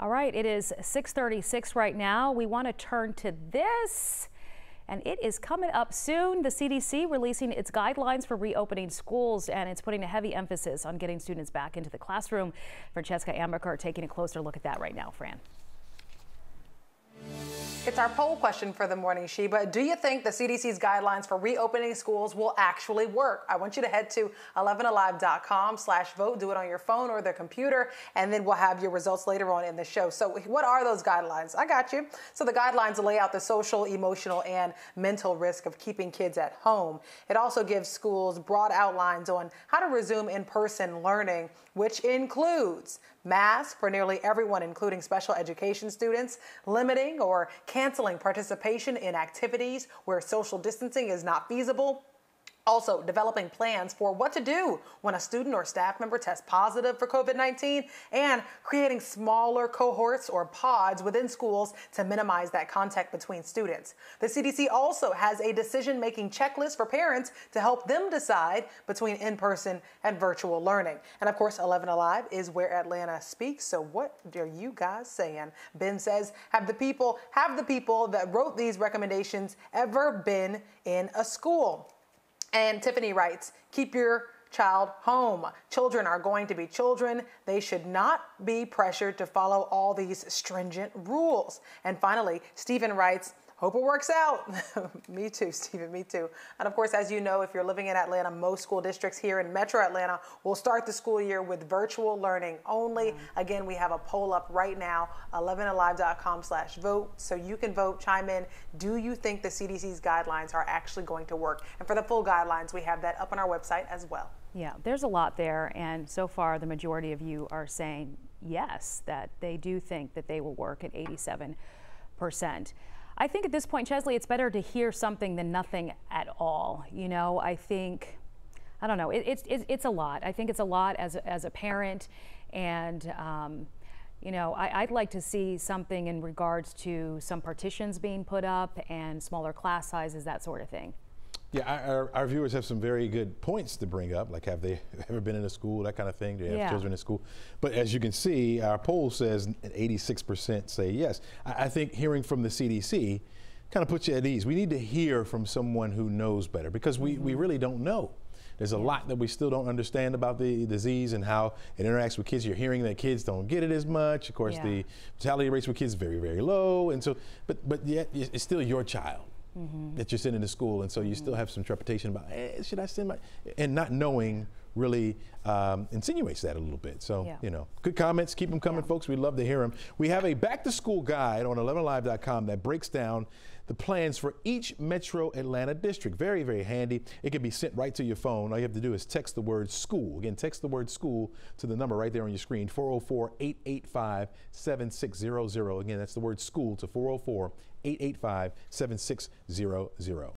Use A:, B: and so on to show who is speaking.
A: All right, it is 6:36 right now. We want to turn to this, and it is coming up soon. The CDC releasing its guidelines for reopening schools, and it's putting a heavy emphasis on getting students back into the classroom. Francesca Amaker taking a closer look at that right now, Fran.
B: It's our poll question for the morning, Sheba. Do you think the CDC's guidelines for reopening schools will actually work? I want you to head to 11alive.com/vote. Do it on your phone or the computer, and then we'll have your results later on in the show. So what are those guidelines? I got you. So the guidelines lay out the social, emotional, and mental risk of keeping kids at home. It also gives schools broad outlines on how to resume in-person learning, which includes masks for nearly everyone, including special education students, limiting or canceling participation in activities where social distancing is not feasible. Also, developing plans for what to do when a student or staff member tests positive for COVID-19, and creating smaller cohorts or pods within schools to minimize that contact between students. The CDC also has a decision-making checklist for parents to help them decide between in-person and virtual learning. And of course, 11 Alive is where Atlanta speaks. So what are you guys saying? Ben says, have the people that wrote these recommendations ever been in a school? And Tiffany writes, keep your child home. Children are going to be children. They should not be pressured to follow all these stringent rules. And finally, Stephen writes, hope it works out. Me too, Stephen, me too. And of course, as you know, if you're living in Atlanta, most school districts here in Metro Atlanta will start the school year with virtual learning only. Again, we have a poll up right now, 11alive.com/vote. So you can vote, chime in. Do you think the CDC's guidelines are actually going to work? And for the full guidelines, we have that up on our website as well.
A: Yeah, there's a lot there. And so far, the majority of you are saying yes, that they do think that they will work at 87%. I think at this point, Chesley, it's better to hear something than nothing at all. You know, I don't know, it's a lot. I think it's a lot as a parent, and you know, I'd like to see something in regards to some partitions being put up and smaller class sizes, that sort of thing.
C: Yeah, our viewers have some very good points to bring up, like have they ever been in a school, that kind of thing. Do they have children in school? But as you can see, our poll says 86% say yes. I think hearing from the CDC kind of puts you at ease. We need to hear from someone who knows better, because we really don't know. There's a lot that we still don't understand about the disease and how it interacts with kids. You're hearing that kids don't get it as much. Of course, the mortality rates with kids is very, very low. And so, but yet it's still your child. That you're sending to school, and so you still have some trepidation about, hey, should I send my, and not knowing really insinuates that a little bit. So, you know, good comments, keep them coming, folks. We'd love to hear them. We have a back to school guide on 11alive.com that breaks down the plans for each Metro Atlanta district. Very, very handy. It can be sent right to your phone. All you have to do is text the word school. Again, text the word school to the number right there on your screen, 404-885-7600. Again, that's the word school to 404-885-7600.